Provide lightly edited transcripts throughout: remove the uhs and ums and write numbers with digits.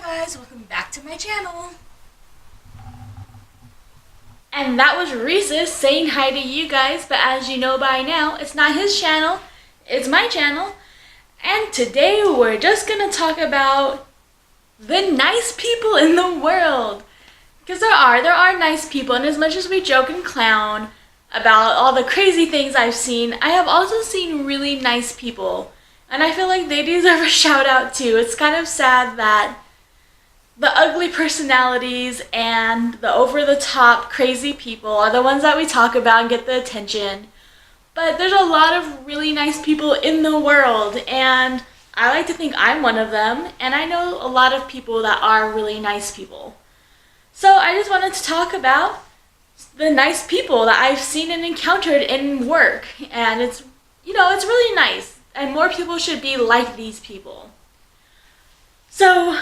guys, welcome back to my channel. And that was Reese's saying hi to you guys, but as you know by now, it's not his channel, it's my channel. And today we're just gonna talk about the nice people in the world. Because there are nice people, and as much as we joke and clown about all the crazy things I've seen, I have also seen really nice people. And I feel like they deserve a shout out too. It's kind of sad that the ugly personalities and the over-the-top crazy people are the ones that we talk about and get the attention. But there's a lot of really nice people in the world, and I like to think I'm one of them, and I know a lot of people that are really nice people. So I just wanted to talk about the nice people that I've seen and encountered in work, and it's really nice, and more people should be like these people. So,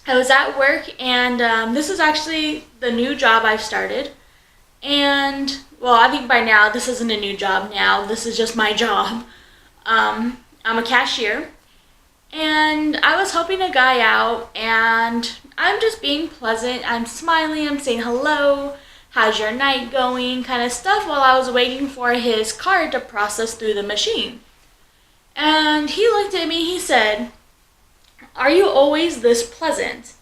I was at work, and this is actually the new job I've started. And, well, I think by now this isn't a new job now. This is just my job. I'm a cashier. And I was helping a guy out, and I'm just being pleasant. I'm smiling. I'm saying hello. How's your night going? Kind of stuff while I was waiting for his card to process through the machine. And he looked at me. He said, "Are you always this pleasant?"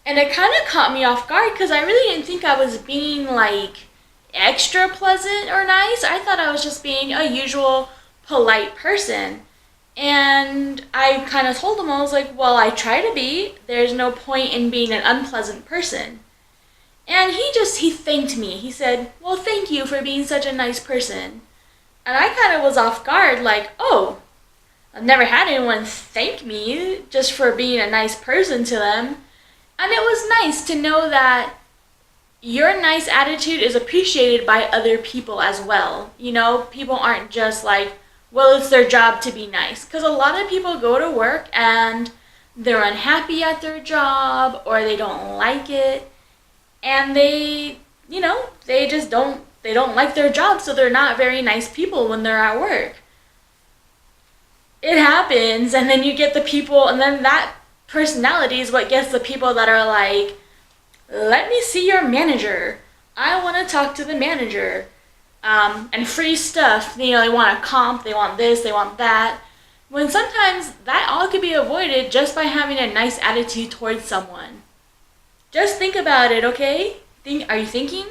And it kind of caught me off guard because I really didn't think I was being like extra pleasant or nice. I thought I was just being a usual polite person. And I kind of told him, I was like, well, I try to be. There's no point in being an unpleasant person. And he thanked me. He said, "Well, thank you for being such a nice person." And I kind of was off guard, like, oh, I've never had anyone thank me just for being a nice person to them. And it was nice to know that your nice attitude is appreciated by other people as well. You know, people aren't just like, well, it's their job to be nice. Because a lot of people go to work and they're unhappy at their job or they don't like it. And they just don't like their job, so they're not very nice people when they're at work. It happens, and then you get the people, and then that personality is what gets the people that are like, let me see your manager. I want to talk to the manager. And free stuff. They want a comp, they want this, they want that. When sometimes that all could be avoided just by having a nice attitude towards someone. Just think about it, okay? Are you thinking?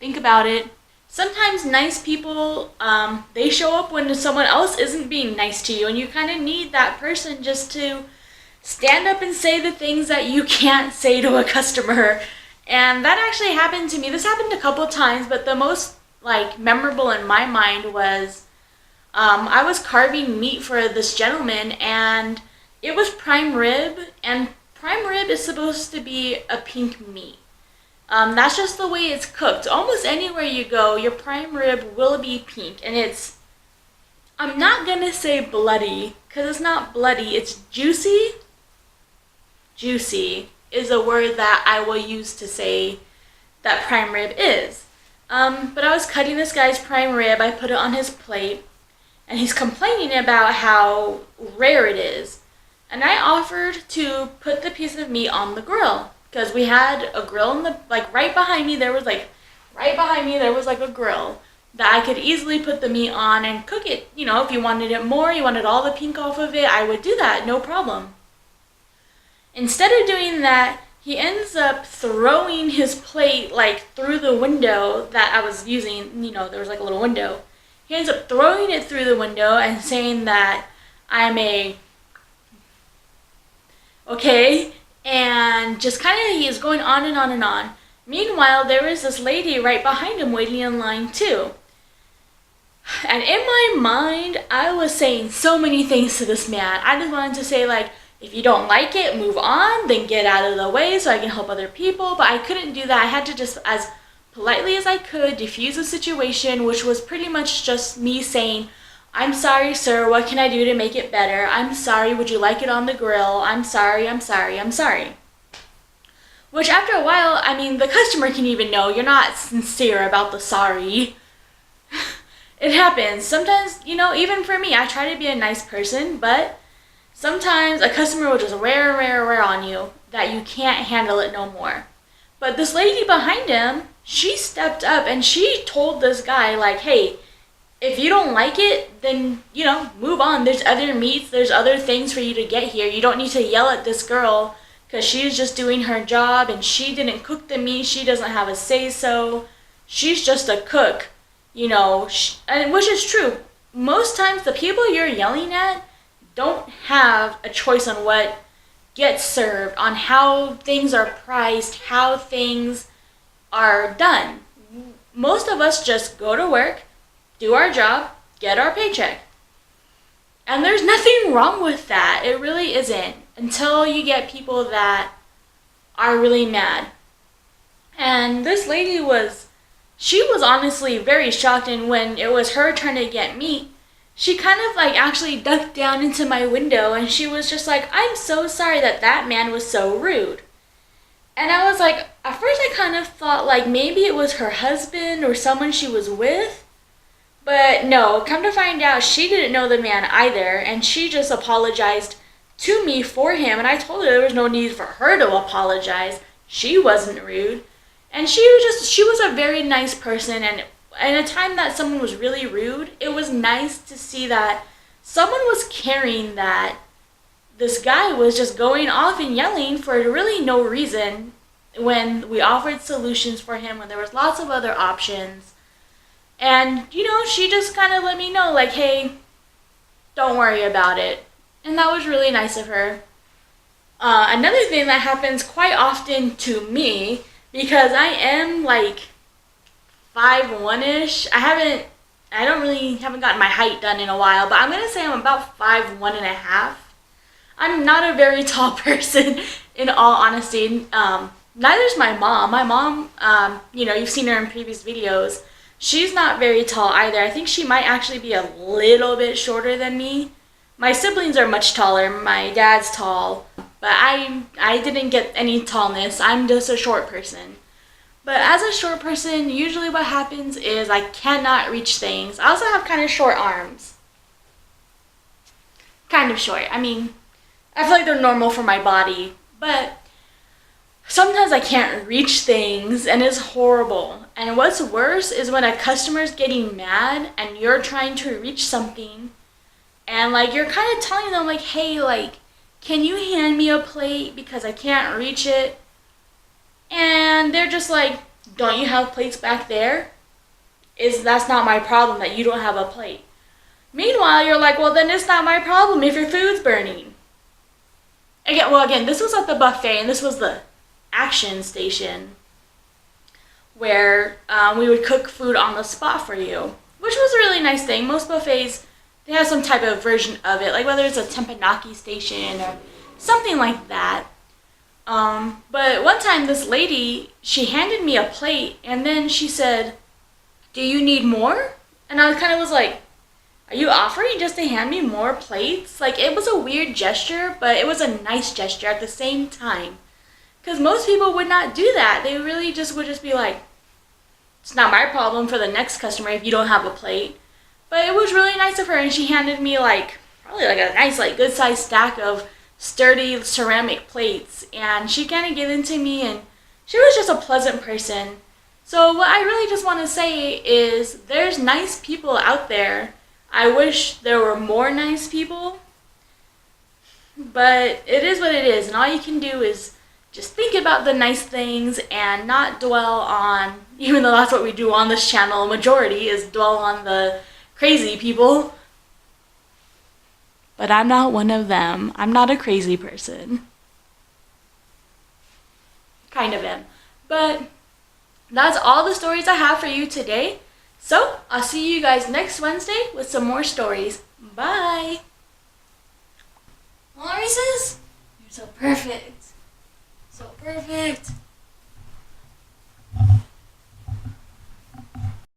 Think about it. Sometimes nice people, they show up when someone else isn't being nice to you, and you kind of need that person just to stand up and say the things that you can't say to a customer. And that actually happened to me. This happened a couple times, but the most memorable in my mind was I was carving meat for this gentleman, and it was prime rib, and prime rib is supposed to be a pink meat. That's just the way it's cooked. Almost anywhere you go, your prime rib will be pink. And I'm not going to say bloody, because it's not bloody. It's juicy. Juicy is a word that I will use to say that prime rib is. But I was cutting this guy's prime rib. I put it on his plate. And he's complaining about how rare it is. And I offered to put the piece of meat on the grill. Because we had a grill in the, right behind me, there was a grill that I could easily put the meat on and cook it. If you wanted it more, you wanted all the pink off of it, I would do that, no problem. Instead of doing that, he ends up throwing his plate, through the window that I was using. There was a little window. He ends up throwing it through the window and saying that I'm okay? And just he is going on and on and on. Meanwhile, there was this lady right behind him waiting in line too. And in my mind, I was saying so many things to this man. I just wanted to say, if you don't like it, move on, then get out of the way so I can help other people. But I couldn't do that. I had to just, as politely as I could, diffuse the situation, which was pretty much just me saying, "I'm sorry, sir, what can I do to make it better? I'm sorry, would you like it on the grill? I'm sorry, I'm sorry, I'm sorry." Which after a while, the customer can even know you're not sincere about the sorry. It happens. Sometimes, even for me, I try to be a nice person, but sometimes a customer will just wear on you that you can't handle it no more. But this lady behind him, she stepped up and she told this guy, like, hey, if you don't like it, then, move on. There's other meats, there's other things for you to get here. You don't need to yell at this girl because she's just doing her job and she didn't cook the meat. She doesn't have a say-so. She's just a cook, and which is true. Most times the people you're yelling at don't have a choice on what gets served, on how things are priced, how things are done. Most of us just go to work, do our job, get our paycheck. And there's nothing wrong with that. It really isn't. Until you get people that are really mad. And this lady was honestly very shocked, and when it was her turn to get meat, she kind of actually ducked down into my window and she was just like, I'm so sorry that man was so rude. And I was like, at first I kind of thought maybe it was her husband or someone she was with. But no, come to find out, she didn't know the man either, and she just apologized to me for him, and I told her there was no need for her to apologize. She wasn't rude. And she was a very nice person, and in a time that someone was really rude, it was nice to see that someone was caring that this guy was just going off and yelling for really no reason when we offered solutions for him, when there was lots of other options. And, she just kind of let me know, hey, don't worry about it. And that was really nice of her. Another thing that happens quite often to me, because I am 5'1"ish. I haven't gotten my height done in a while, but I'm going to say I'm about 5'1.5". I'm not a very tall person, in all honesty. Neither's my mom. My mom, you've seen her in previous videos. She's not very tall either. I think she might actually be a little bit shorter than me. My siblings are much taller. My dad's tall, but I didn't get any tallness. I'm just a short person. But as a short person, usually what happens is I cannot reach things. I also have kind of short arms. Kind of short. I mean, I feel like they're normal for my body, but sometimes I can't reach things and it's horrible. And what's worse is when a customer's getting mad and you're trying to reach something and you're kind of telling them hey, can you hand me a plate because I can't reach it? And they're just like, don't you have plates back there? That's not my problem that you don't have a plate. Meanwhile, you're like, well, then it's not my problem if your food's burning. Again, this was at the buffet, and this was the action station where we would cook food on the spot for you, which was a really nice thing. Most buffets, they have some type of version of it, whether it's a teppanyaki station or something like that. But one time this lady, she handed me a plate and then she said, do you need more? And I kind of was like, are you offering just to hand me more plates? It was a weird gesture, but it was a nice gesture at the same time. Because most people would not do that. They really would just be like, it's not my problem for the next customer if you don't have a plate. But it was really nice of her, and she handed me probably a nice good sized stack of sturdy ceramic plates, and she kind of gave it to me, and she was just a pleasant person. So what I really just want to say is there's nice people out there. I wish there were more nice people, but it is what it is, and all you can do is just think about the nice things and not dwell on, even though that's what we do on this channel, majority is dwell on the crazy people. But I'm not one of them. I'm not a crazy person. Kind of am. But that's all the stories I have for you today. So I'll see you guys next Wednesday with some more stories. Bye. Well, Reese's, you're so perfect. So perfect.